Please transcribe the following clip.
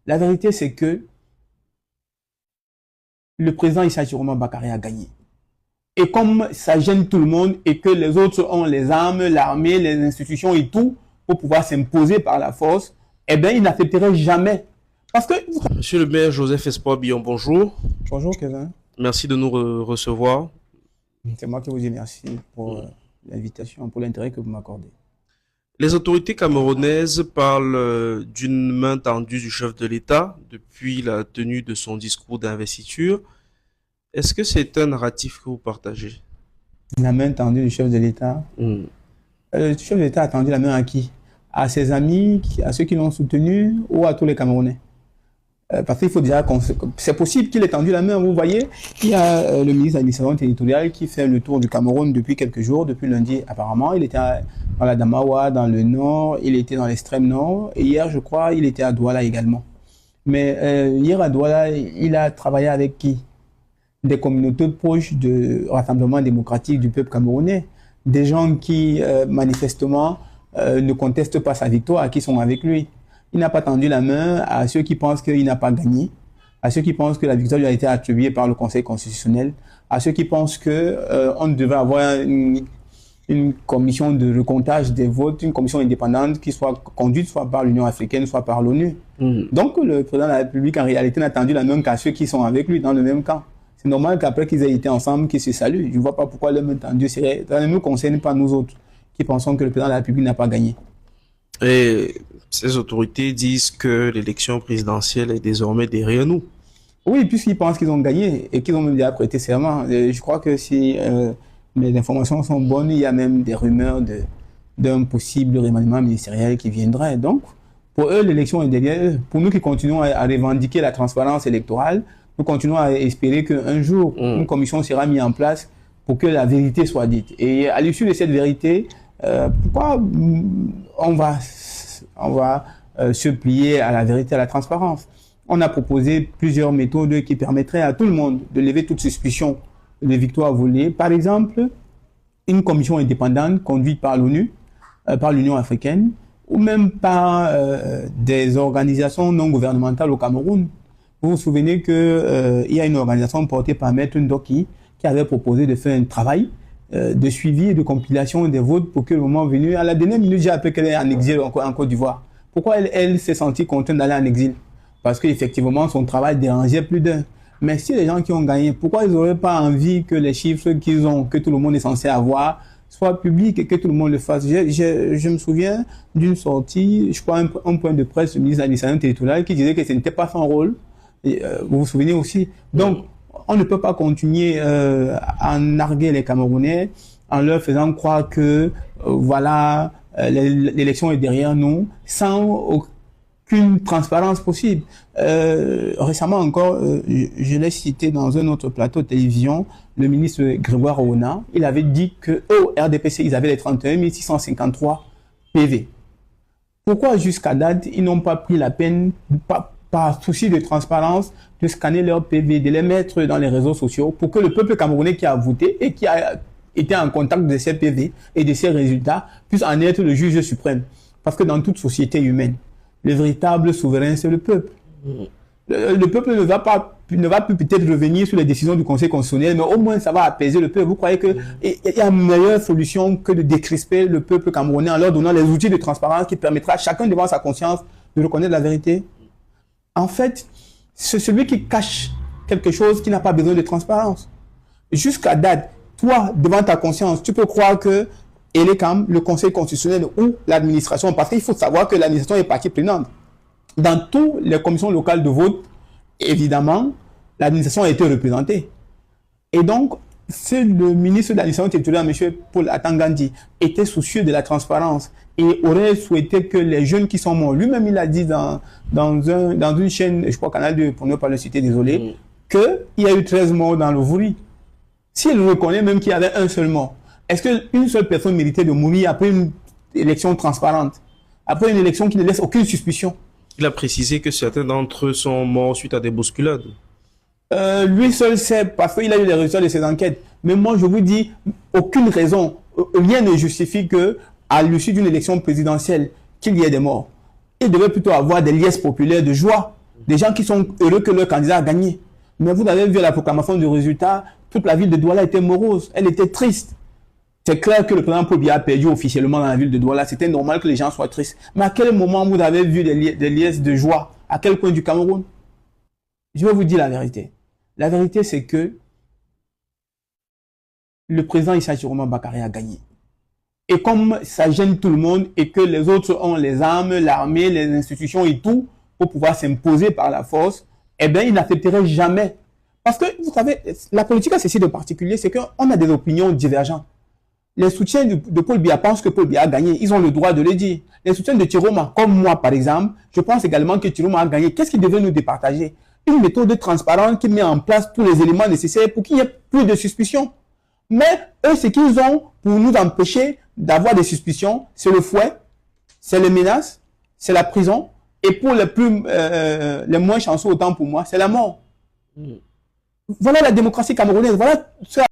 La vérité, c'est que le président Issa Jérôme Bakary a gagné. Et comme ça gêne tout le monde et que les autres ont les armes, l'armée, les institutions et tout pour pouvoir s'imposer par la force, eh bien, il n'accepterait jamais. Parce que... Monsieur le maire Joseph Espoir Billon, bonjour. Bonjour, Kevin. Merci de nous recevoir. C'est moi qui vous dis merci pour l'invitation, pour l'intérêt que vous m'accordez. Les autorités camerounaises parlent d'une main tendue du chef de l'État depuis la tenue de son discours d'investiture. Est-ce que c'est un narratif que vous partagez? La main tendue du chef de l'État. Le chef de l'État a tendu la main à qui? À ses amis, à ceux qui l'ont soutenu ou à tous les Camerounais? Parce qu'il faut déjà... C'est possible qu'il ait tendu la main. Vous voyez, il y a le ministre de l'administration territoriale qui fait le tour du Cameroun depuis quelques jours, depuis lundi apparemment. Il était dans la Damawa, dans le nord, il était dans l'extrême nord. Et hier, je crois, il était à Douala également. Mais hier à Douala, il a travaillé avec qui? Des communautés proches du Rassemblement démocratique du peuple camerounais. Des gens qui, manifestement, ne contestent pas sa victoire, qui sont avec lui. Il n'a pas tendu la main à ceux qui pensent qu'il n'a pas gagné, à ceux qui pensent que la victoire lui a été attribuée par le Conseil constitutionnel, à ceux qui pensent qu'on devait avoir une commission de recomptage des votes, une commission indépendante qui soit conduite soit par l'Union africaine, soit par l'ONU. Donc le président de la République, en réalité, n'a tendu la main qu'à ceux qui sont avec lui dans le même camp. C'est normal qu'après qu'ils aient été ensemble, qu'ils se saluent. Je ne vois pas pourquoi la main tendue serait... Ça ne nous concerne pas, nous autres, qui pensons que le président de la République n'a pas gagné. Et ces autorités disent que l'élection présidentielle est désormais derrière nous. Oui, puisqu'ils pensent qu'ils ont gagné et qu'ils ont même déjà prêté serment. Je crois que si mes informations sont bonnes, il y a même des rumeurs d'un possible remaniement ministériel qui viendrait. Donc, pour eux, l'élection est derrière eux. Pour nous qui continuons à revendiquer la transparence électorale, nous continuons à espérer qu'un jour, une commission sera mise en place pour que la vérité soit dite. Et à l'issue de cette vérité, pourquoi on va se plier à la vérité, à la transparence? On a proposé plusieurs méthodes qui permettraient à tout le monde de lever toute suspicion de victoire volée. Par exemple, une commission indépendante conduite par l'ONU, par l'Union africaine, ou même par des organisations non gouvernementales au Cameroun. Vous vous souvenez qu'il y a une organisation portée par Maître Ndoki qui avait proposé de faire un travail de suivi et de compilation des votes pour que le moment venu, à la dernière minute, j'ai appris qu'elle est en exil en Côte d'Ivoire. Pourquoi elle s'est sentie contrainte d'aller en exil? Parce qu'effectivement, son travail dérangeait plus d'un. Mais si les gens qui ont gagné, pourquoi ils n'auraient pas envie que les chiffres qu'ils ont, que tout le monde est censé avoir, soient publics et que tout le monde le fasse? Je me souviens d'une sortie, je crois, un point de presse du ministre de l'administration territoriale qui disait que ce n'était pas son rôle. Et, vous vous souvenez aussi? Donc, on ne peut pas continuer à narguer les Camerounais en leur faisant croire que voilà, l'élection est derrière nous, sans aucune transparence possible. Récemment encore, je l'ai cité dans un autre plateau de télévision, le ministre Grégoire Ouna, il avait dit que au RDPC, ils avaient les 31 653 PV. Pourquoi jusqu'à date, ils n'ont pas pris la peine, par souci de transparence, de scanner leurs PV, de les mettre dans les réseaux sociaux pour que le peuple camerounais qui a voté et qui a été en contact de ces PV et de ces résultats puisse en être le juge suprême? Parce que dans toute société humaine, le véritable souverain, c'est le peuple. Le peuple ne va plus peut-être revenir sur les décisions du Conseil constitutionnel, mais au moins ça va apaiser le peuple. Vous croyez qu'il y a une meilleure solution que de décrisper le peuple camerounais en leur donnant les outils de transparence qui permettra à chacun devant sa conscience de reconnaître la vérité? En fait, c'est celui qui cache quelque chose qui n'a pas besoin de transparence. Jusqu'à date, toi, devant ta conscience, tu peux croire que ELECAM, le Conseil constitutionnel ou l'administration, parce qu'il faut savoir que l'administration est partie prenante. Dans toutes les commissions locales de vote, évidemment, l'administration a été représentée. Et donc, c'est le ministre de l'administration territoriale, M. Paul Atangandi, était soucieux de la transparence et aurait souhaité que les jeunes qui sont morts, lui-même il a dit dans une chaîne, je crois Canal 2, pour ne pas le citer, désolé, qu'il y a eu 13 morts dans le Vouri. S'il reconnaît même qu'il y avait un seul mort, est-ce qu'une seule personne méritait de mourir après une élection transparente, après une élection qui ne laisse aucune suspicion? Il a précisé que certains d'entre eux sont morts suite à des bousculades. Lui seul sait, parce qu'il a eu les résultats de ses enquêtes. Mais moi, je vous dis, aucune raison, rien ne justifie que, à l'issue d'une élection présidentielle, qu'il y ait des morts. Il devait plutôt avoir des liesses populaires de joie. Des gens qui sont heureux que leur candidat a gagné. Mais vous avez vu la proclamation du résultat, toute la ville de Douala était morose, elle était triste. C'est clair que le président Paul Biya a perdu officiellement dans la ville de Douala. C'était normal que les gens soient tristes. Mais à quel moment vous avez vu des liesses de joie? À quel coin du Cameroun? Je vais vous dire la vérité. La vérité, c'est que le président Issa Jérôme Bakary a gagné. Et comme ça gêne tout le monde et que les autres ont les armes, l'armée, les institutions et tout pour pouvoir s'imposer par la force, eh bien, ils n'accepteraient jamais. Parce que, vous savez, la politique a ceci de particulier, c'est qu'on a des opinions divergentes. Les soutiens de Paul Biya pensent que Paul Biya a gagné. Ils ont le droit de le dire. Les soutiens de Tiroma, comme moi par exemple, je pense également que Tiroma a gagné. Qu'est-ce qui devait nous départager? Une méthode transparente qui met en place tous les éléments nécessaires pour qu'il n'y ait plus de suspicion. Mais eux, ce qu'ils ont pour nous empêcher d'avoir des suspicions, c'est le fouet, c'est les menaces, c'est la prison. Et pour les moins chanceux, autant pour moi, c'est la mort. Voilà la démocratie camerounaise. Voilà ce